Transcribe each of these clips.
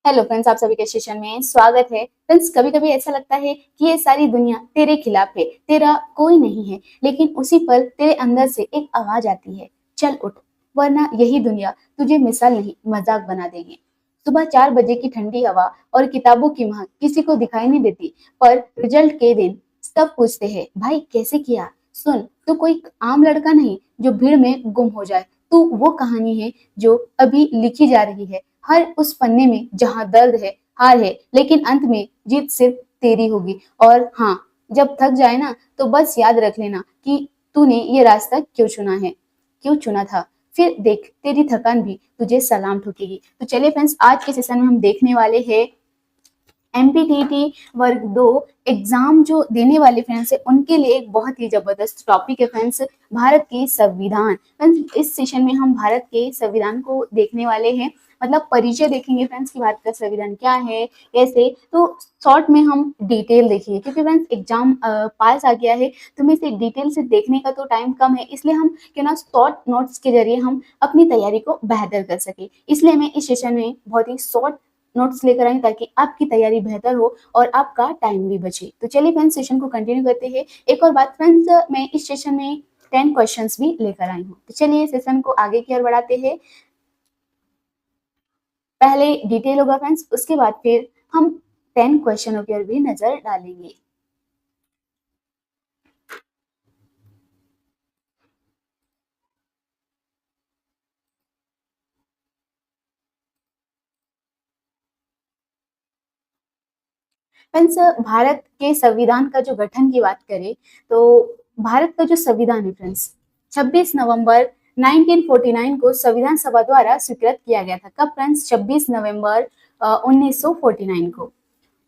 Hello friends, आप सभी के सेशन में स्वागत है। फ्रेंड्स, कभी-कभी ऐसा लगता है कि ये सारी दुनिया तेरे खिलाफ है, तेरा कोई नहीं है, लेकिन उसी पल तेरे अंदर से एक आवाज आती है, चल उठ, वरना यही दुनिया तुझे मिसाल नहीं मजाक बना देगी। सुबह 4 बजे की ठंडी हवा और किताबों की महक किसी को दिखाई नहीं देती, पर रिजल्ट के दिन सब पूछते हैं, भाई कैसे किया? सुन, तू कोई आम लड़का नहीं जो भीड़ में गुम हो जाए। तू वो कहानी है जो अभी लिखी जा रही है, हर उस पन्ने में जहां दर्द है, हार है, लेकिन अंत में जीत सिर्फ तेरी होगी। और हाँ, जब थक जाए ना तो बस याद रख लेना कि तूने ये रास्ता क्यों चुना है, क्यों चुना था। फिर देख, तेरी थकान भी तुझे सलाम ठोकेगी। तो चलिए फ्रेंड्स, आज के सेशन में हम देखने वाले हैं एमपीटीटी वर्ग 2 एग्जाम जो देने वाले फ्रेंड्स है उनके लिए एक बहुत ही जबरदस्त टॉपिक है फ्रेंड्स, भारत के संविधान। फ्रेंड्स, इस सेशन में हम भारत के संविधान को देखने वाले हैं, मतलब परिचय देखेंगे फ्रेंड्स कि भारत का संविधान क्या है, कैसे। तो शॉर्ट में हम डिटेल देखिए, क्योंकि फ्रेंड्स एग्जाम पास आ गया है, तो मैं इसे डिटेल से देखने का तो टाइम कम है, इसलिए हम क्यों ना शॉर्ट नोट्स के जरिए हम अपनी तैयारी को बेहतर कर सके। इसलिए मैं इस सेशन में बहुत ही शॉर्ट नोट्स लेकर आई ताकि आपकी तैयारी बेहतर हो और आपका टाइम भी बचे। तो चलिए फ्रेंड्स, सेशन को कंटिन्यू करते हैं। एक और बात फ्रेंड्स, मैं इस सेशन में 10 क्वेश्चंस भी लेकर आई हूँ। तो चलिए सेशन को आगे की ओर बढ़ाते हैं। पहले डिटेल होगा फ्रेंड्स, उसके बाद फिर हम 10 क्वेश्चनों की ओर भी नजर डालेंगे। फ्रेंड्स, भारत के संविधान का जो गठन की बात करें तो भारत का जो संविधान है फ्रेंड्स, 26 नवंबर 1949 को संविधान सभा द्वारा स्वीकृत किया गया था। कब फ्रेंड्स? 26 नवंबर 1949 को।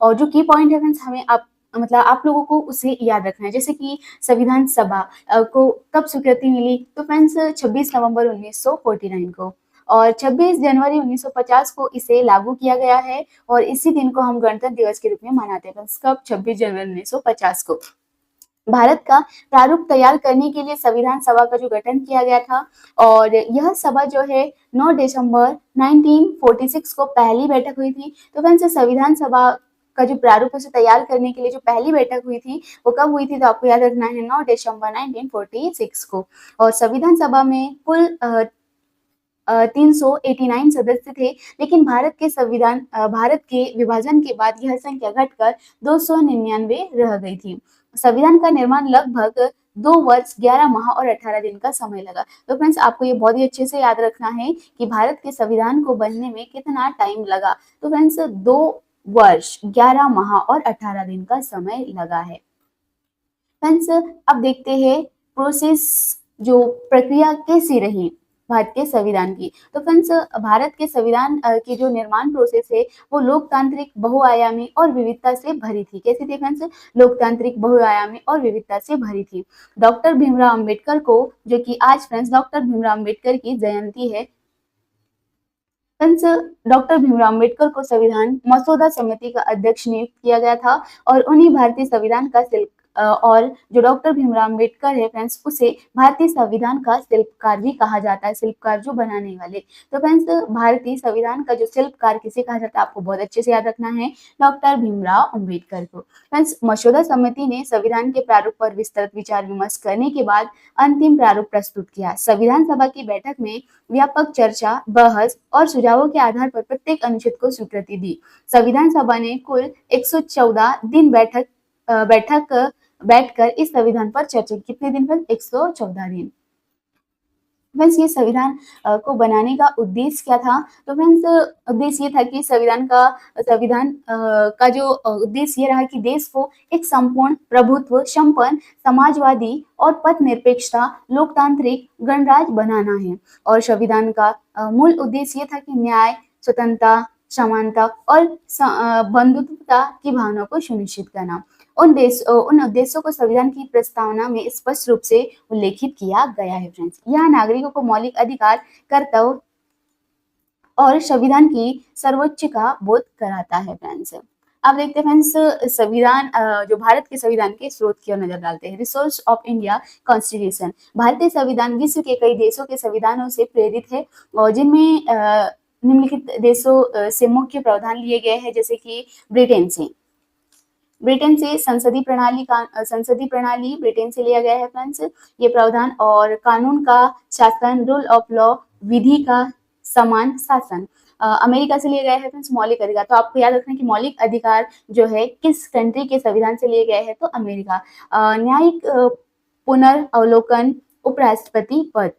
और जो की पॉइंट है फ्रेंड्स, हमें आप मतलब आप लोगों को उसे याद रखना है। जैसे कि संविधान सभा को कब स्वीकृति मिली, तो फ्रेंड्स 26 नवंबर 1949 को। और 26 जनवरी 1950 को इसे लागू किया गया है, और इसी दिन को हम गणतंत्र दिवस के रूप में मनाते हैं। कब? 26 जनवरी 1950 को। भारत का प्रारूप तैयार करने के लिए संविधान सभा का जो गठन किया गया था, और यह सभा जो है 9 दिसंबर 1946 को पहली बैठक हुई थी। तो फ्रेंड्स, संविधान सभा का जो प्रारूप उसे तैयार करने के लिए जो पहली बैठक हुई थी वो कब हुई थी, तो आपको याद रखना है 9 दिसंबर 1946 को। और संविधान सभा में कुल 389 सदस्य थे, लेकिन भारत के विभाजन के बाद यह संख्या घटकर 299 रह गई थी। संविधान का निर्माण लगभग 2 वर्ष 11 माह और 18 दिन का समय लगा। तो फ्रेंड्स, आपको ये बहुत ही अच्छे से याद रखना है कि भारत के संविधान को बनने में कितना टाइम लगा। तो फ्रेंड्स, 2 वर्ष 11 माह और 18 दिन का समय लगा है। फ्रेंड्स, अब देखते हैं प्रोसेस, जो प्रक्रिया कैसी रही भारत के संविधान की। तो फ्रेंड्स, भारत के संविधान की जो निर्माण प्रोसेस है वो लोकतांत्रिक, बहुआयामी और विविधता से भरी थी। कैसी थी फ्रेंड्स? लोकतांत्रिक, बहुआयामी और विविधता से भरी थी। डॉक्टर भीमराव अंबेडकर को, जो कि आज फ्रेंड्स डॉक्टर भीमराव अंबेडकर की जयंती है, फ्रेंड्स डॉक्टर भीमराव अंबेडकर को संविधान मसौदा समिति का अध्यक्ष नियुक्त किया गया था, और उन्हीं भारतीय संविधान का और जो डॉक्टर भीमराव अंबेडकर है फ्रेंड्स, उसे भारतीय संविधान का शिल्पकार भी कहा जाता है, शिल्पकार जो बनाने वाले। तो फ्रेंड्स, भारतीय संविधान का जो शिल्पकार किसे कहा जाता है, आपको बहुत अच्छे से याद रखना है, डॉक्टर भीमराव अंबेडकर को। फ्रेंड्स, मसौदा समिति ने संविधान के प्रारूप पर विस्तृत विचार विमर्श करने के बाद अंतिम प्रारूप प्रस्तुत किया। संविधान सभा की बैठक में व्यापक चर्चा, बहस और सुझावों के आधार पर प्रत्येक अनुच्छेद को स्वीकृति दी। संविधान सभा ने कुल 114 दिन बैठकर इस संविधान पर चर्चा की। कितने दिन पर? 114 दिन। फ्रेंड्स, ये संविधान को बनाने का उद्देश्य क्या था? तो फ्रेंड्स, उद्देश्य ये था कि संविधान का जो उद्देश्य ये रहा कि देश को एक संपूर्ण प्रभुत्व संपन्न समाजवादी और पथ निरपेक्षता लोकतांत्रिक गणराज्य बनाना है। और संविधान का मूल उद्देश्य ये था कि न्याय, स्वतंत्रता, समानता और बंधुत्वता की भावना को सुनिश्चित करना। उन उद्देश्यों को संविधान की प्रस्तावना में स्पष्ट रूप से उल्लेखित किया गया है। फ्रेंड्स, यह नागरिकों को मौलिक अधिकार, कर्तव्य और संविधान की सर्वोच्च का बोध कराता है। फ्रेंड्स, अब देखते हैं फ्रेंड्स संविधान, जो भारत के संविधान के स्रोत की ओर नजर डालते हैं। Resource of India constitution. भारतीय संविधान विश्व के कई देशों के संविधानों से प्रेरित है, और जिनमें निम्नलिखित देशों से मुख्य प्रावधान लिए गए हैं, जैसे कि ब्रिटेन से संसदीय प्रणाली ब्रिटेन से लिया गया है फ्रेंड्स, ये प्रावधान। और कानून का शासन, रूल ऑफ लॉ, विधि का समान शासन अमेरिका से लिए गए हैं फ्रेंड्स। मौलिक अधिकार, तो आपको याद रखना है कि मौलिक अधिकार जो है किस कंट्री के संविधान से लिए गए हैं, तो अमेरिका। न्यायिक पुनर्वलोकन, उपराष्ट्रपति पद,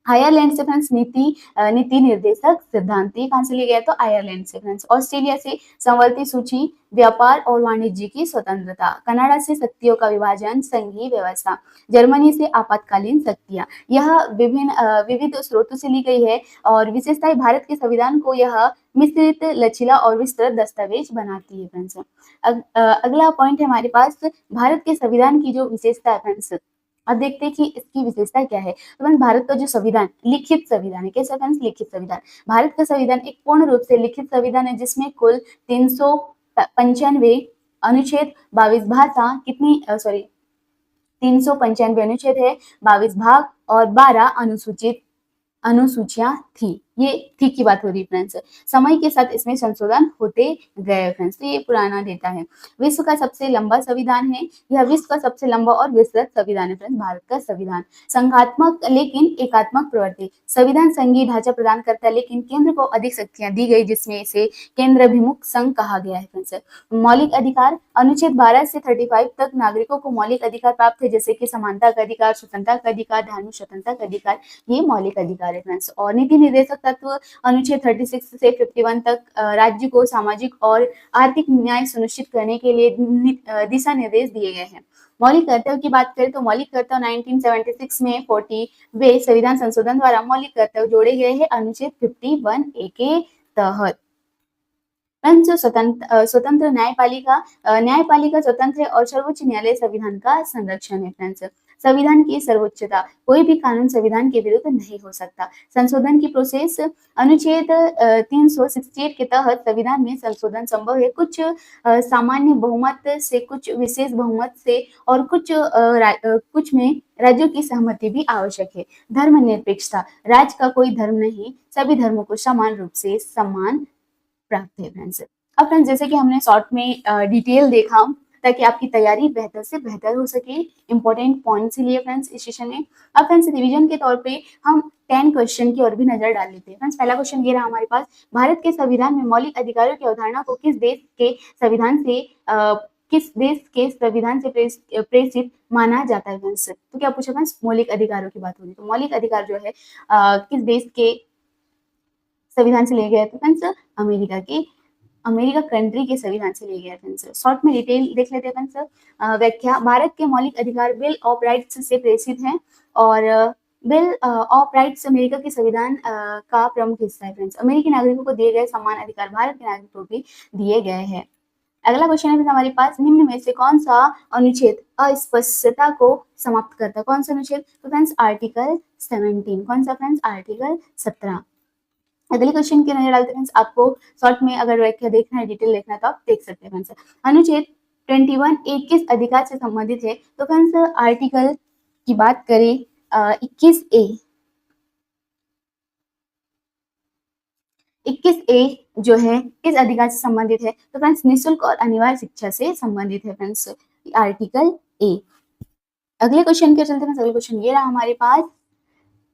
आयरलैंड से फ्रेंड्स नीति निर्देशक सिद्धांत, ये कहां से लिया गया, तो आयरलैंड से फ्रेंड्स। ऑस्ट्रेलिया से संवर्ती सूची, व्यापार और वाणिज्य की स्वतंत्रता। कनाडा से शक्तियों का विभाजन, संघीय व्यवस्था। जर्मनी से आपातकालीन शक्तियां। यह विविध स्रोतों से ली गई है और विशेषताएं भारत के संविधान को यह मिश्रित, लचीला और विस्तृत दस्तावेज बनाती है फ्रेंड्स। अगला पॉइंट है हमारे पास भारत के संविधान की जो विशेषता है फ्रेंड्स। अब देखते हैं कि इसकी विशेषता क्या है। तो फ्रेंड्स भारत का जो संविधान लिखित संविधान है, कैसा फ्रेंड्स, लिखित संविधान। भारत का संविधान एक पूर्ण रूप से लिखित संविधान है, जिसमें कुल 395 अनुच्छेद, 22 भाषा, 395 अनुच्छेद है, 22 भाग और 12 अनुसूचियां थी। ये थी की बात हो रही फ्रेंड्स। समय के साथ इसमें संशोधन होते गए फ्रेंड्स। तो ये पुराना डेटा है। विश्व का सबसे लंबा संविधान है, यह विश्व का सबसे लंबा और विस्तृत संविधान है फ्रेंड्स, भारत का संविधान। संघात्मक लेकिन एकात्मक प्रवृत्ति, संविधान संघीय ढांचा प्रदान करता है, लेकिन केंद्र को अधिक शक्तियां दी गई, जिसमें इसे केंद्राभिमुख संघ कहा गया है फ्रेंड्स। मौलिक अधिकार, अनुच्छेद 12 से 35 तक नागरिकों को मौलिक अधिकार प्राप्त है, जैसे कि समानता का अधिकार, स्वतंत्रता का अधिकार, धार्मिक स्वतंत्रता का अधिकार, ये मौलिक अधिकार है फ्रेंड्स। और नीति निर्देशक तत्व, अनुच्छेद 36 से 51 तक राज्य को सामाजिक और आर्थिक न्याय सुनिश्चित करने के लिए दिशा निर्देश दिए गए हैं। मौलिक कर्तव्य की बात करें तो मौलिक कर्तव्य 1976 में 40वें संविधान संशोधन द्वारा मौलिक कर्तव्य जोड़े गए हैं अनुच्छेद 51A के तहत। स्वतंत्र न्यायपालिका स्वतंत्र है और सर्वोच्च न्यायालय संविधान का संरक्षण है फ्रेंड्स। संविधान की सर्वोच्चता, कोई भी कानून संविधान के विरुद्ध नहीं हो सकता। संशोधन की प्रोसेस, अनुच्छेद 368 के तहत संविधान में संशोधन संभव है, कुछ सामान्य बहुमत से, कुछ विशेष बहुमत से और कुछ में राज्यों की सहमति भी आवश्यक है। धर्मनिरपेक्षता, राज्य का कोई धर्म नहीं, सभी धर्मों को समान रूप से सम्मान प्राप्त है फ्रेंड्स। अब फ्रेंड्स जैसे कि हमने शॉर्ट में डिटेल देखा ताकि आपकी तैयारी बेहतर से बेहतर हो सके, इंपॉर्टेंट पॉइंट्स लिए फ्रेंड्स इस सेशन में। अब फ्रेंड्स रिवीजन के तौर पे हम 10 क्वेश्चन की और भी नजर डाल लेते हैं फ्रेंड्स। पहला क्वेश्चन ये रहा हमारे पास, भारत के संविधान में मौलिक अधिकारों की अवधारणा को किस देश के संविधान से प्रेषित माना जाता है फ्रेंड्स। तो क्या पूछा फ्रेंड्स, मौलिक अधिकारों की बात हो रही है, तो मौलिक अधिकार जो है किस देश के संविधान से लिए गए थे फ्रेंड्स, अमेरिका कंट्री के संविधान से लिए गए फ्रेंड्स। शॉर्ट में डिटेल देख लेते हैं फ्रेंड्स। व्याख्या, भारत के मौलिक अधिकार बिल ऑफ राइट्स से प्रेषित हैं और बिल ऑफ राइट्स अमेरिका के संविधान का प्रमुख हिस्सा है फ्रेंड्स। अमेरिकी नागरिकों को दिए गए समान अधिकार भारत के नागरिकों को भी दिए गए हैं। अगला क्वेश्चन है हमारे पास, निम्न में से कौन सा अनुच्छेद अस्पष्टता को समाप्त करता है, कौन सा अनुच्छेद, तो फ्रेंड्स आर्टिकल 17। कौन सा फ्रेंड्स, आर्टिकल 17। अगले क्वेश्चन के नजर डालते हैं, आपको शॉर्ट में अगर व्याख्या देखना है, डिटेल देखना है तो आप देख सकते हैं फ्रेंड्स। अनुच्छेद 21A किस अधिकार से संबंधित है, तो फ्रेंड्स आर्टिकल की बात करें 21A जो है किस अधिकार से संबंधित है, तो फ्रेंड्स निःशुल्क और अनिवार्य शिक्षा से संबंधित है फ्रेंड्स, आर्टिकल ए। अगले क्वेश्चन के चलते हैं, अगले क्वेश्चन ये रहा हमारे पास,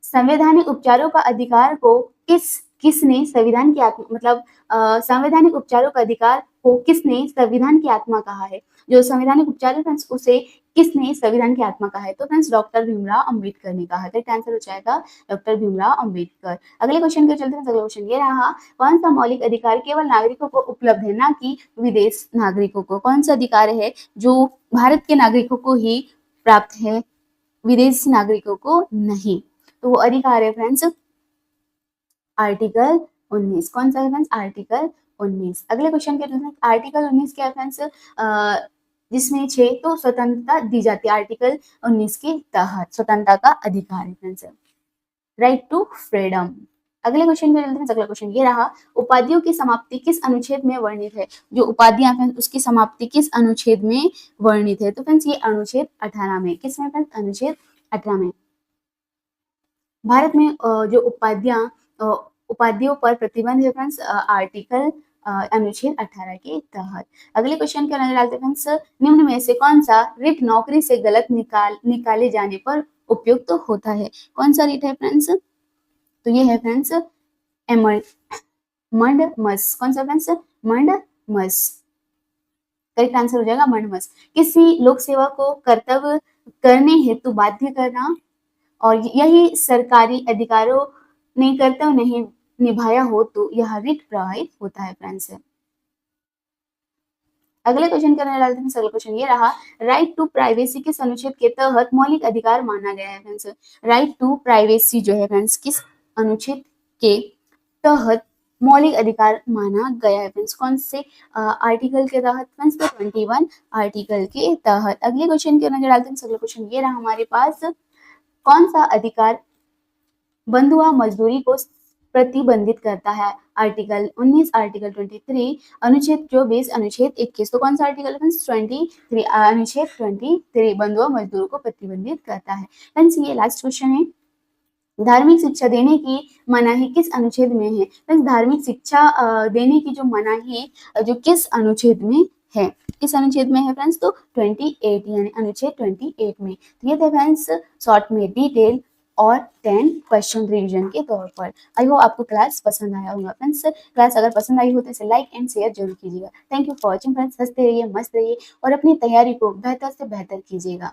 संवैधानिक उपचारों का अधिकार को किसने संविधान की आत्मा, मतलब संवैधानिक उपचारों का अधिकार को किसने संविधान की आत्मा कहा है, जो संवैधानिक उपचार है फ्रेंड्स उसे किसने संविधान की आत्मा कहा है, तो फ्रेंड्स डॉक्टर भीमराव अंबेडकर ने कहा। तो आंसर हो जाएगा डॉक्टर भीमराव अंबेडकर। अगले क्वेश्चन के चलते हैं, अगला क्वेश्चन ये रहा, कौन सा मौलिक अधिकार केवल नागरिकों को उपलब्ध है, ना कि विदेश नागरिकों को, कौन सा अधिकार है जो भारत के नागरिकों को ही प्राप्त है, विदेशी नागरिकों को नहीं, तो वो अधिकार है फ्रेंड्स आर्टिकल 19। कौन सा है फ्रेंड्स, आर्टिकल 19। अगले क्वेश्चन के आर्टिकल 19 क्या है फ्रेंड्स, जिसमें 6 तो स्वतंत्रता दी जाती है, आर्टिकल 19 के तहत स्वतंत्रता का अधिकार है फ्रेंड्स, राइट टू फ्रीडम। अगले क्वेश्चन पे चलते हैं, अगला क्वेश्चन ये रहा, उपाधियों की समाप्ति किस अनुच्छेद में वर्णित है, जो उपाधियां फ्रेंड्स उसकी समाप्ति किस अनुच्छेद में वर्णित है, तो फ्रेंड्स ये अनुच्छेद 18 में, किसमें फ्रेंड्स, अनुच्छेद 18 में। भारत में जो उपाधियों पर प्रतिबंध है फ्रेंड्स आर्टिकल अनुच्छेद 18 के तहत। अगले क्वेश्चन क्या नजर डालते हैं फ्रेंड्स, निम्न में से कौन सा रिट नौकरी से गलत निकाले जाने पर उपयुक्त तो होता है? कौन सा रिट है फ्रेंड्स? तो ये है फ्रेंड्स मंडमस। कौन सा फ्रेंड्स? मंडमस। करेक्ट आंसर हो जाएगा मंडमस। किसी लोक सेवा को कर्तव्य करने हेतु बाध्य करना, और यही सरकारी अधिकारों ने कर्तव्य नहीं निभाया हो तो यह रिट प्रभावित होता है फ्रेंड्स। अगले क्वेश्चन का डालते हैं। अगला क्वेश्चन ये रहा, राइट टू प्राइवेसी किस अनुच्छेद के तहत मौलिक अधिकार माना गया है फ्रेंड्स? राइट टू प्राइवेसी जो है फ्रेंड्स किस अनुच्छेद के तहत मौलिक अधिकार माना गया है फ्रेंड्स? कौन से आर्टिकल के तहत फ्रेंड्स? तो 21 आर्टिकल के तहत। अगले क्वेश्चन के नजर डालते हैं। अगला क्वेश्चन ये रहा हमारे पास, कौन सा अधिकार बंधुआ मजदूरी को प्रतिबंधित करता है? आर्टिकल 19, आर्टिकल 23, अनुच्छेद 24, अनुच्छेद 21। तो कौन सा आर्टिकल फ्रेंड्स? 23, अनुच्छेद 23 बंधुआ मजदूरों को प्रतिबंधित करता है। फ्रेंड्स ये लास्ट क्वेश्चन है, धार्मिक शिक्षा देने की मनाही किस अनुच्छेद में है? फ्रेंड्स धार्मिक शिक्षा देने की जो मनाही जो किस अनुच्छेद में है? किस अनुच्छेद में है फ्रेंड्स? तो 28 यानी अनुच्छेद 28 में। तो ये थे फ्रेंड्स शॉर्ट में डिटेल और 10 क्वेश्चन रिवीजन के तौर पर। आई होप आपको क्लास पसंद आया होगा फ्रेंड्स। क्लास अगर पसंद आई हो तो इसे लाइक एंड शेयर जरूर कीजिएगा। Thank you for watching friends. हंसते रहिए, मस्त रहिए और अपनी तैयारी को बेहतर से बेहतर कीजिएगा।